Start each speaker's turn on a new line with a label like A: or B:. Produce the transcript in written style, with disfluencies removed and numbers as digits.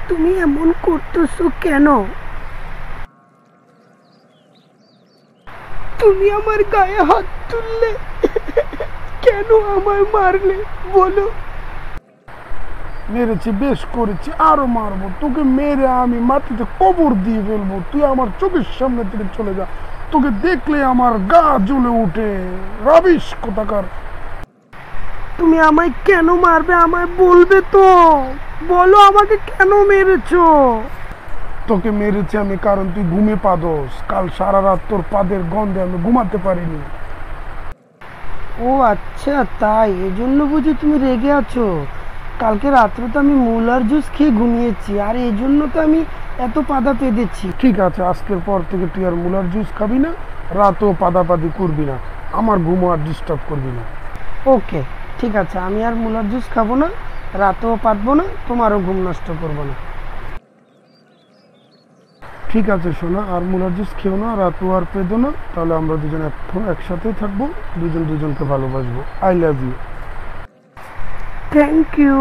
A: তুমি এমন করতেছো কেন? তুমি আমার গায়ে হাত তুললে, কেন আমায় মারলে বলো?
B: মেরেছি, বেশ করেছি, আরো মারবো তোকে, মেরে আমি মাটিতে কবর দিয়ে ফেলবো। তুই আমার চোখের সামনে থেকে চলে যা, তোকে দেখলে আমার গা জ্বলে উঠে। রাবিশ কোথাকার।
A: তুমি আমায় কেন মারবে, আমায় বলবে তো? বলো আমাকে কেন মেরেছো?
B: তোকে মেরেছি আমি কারণ তুই ঘুমে পাদোস। কাল সারা রাত তোর পাদের গন্ধে আমি ঘুমাতে পারিনি।
A: ও আচ্ছা, তাই এজন্য বুঝি তুমি রেগে আছো? কালকে রাত্রে তো আমি মুলার জুস খেয়ে ঘুমিয়েছি, আর এই জন্য তো আমি এত পাদা পেদেছি।
B: ঠিক আছে, আজকের পর থেকে তুই আর মুলার জুস খাবি না, রাতেও পাদাপাদি করবি না, আমার ঘুমও আর ডিস্টার্ব করবি না।
A: ওকে, ঠিক আছে, আমি আর মুলার জুস খাবো না, রাতেও পাতবো না, তোমারও ঘুম নষ্ট করবো না।
B: ঠিক আছে সোনা, আর মুলার জুস খেও না, রাতও আর পেদো না। তাহলে আমরা দুজন এখন একসাথেই থাকবো, দুজন দুজনকে ভালোবাসবো। I love you.
A: Thank you.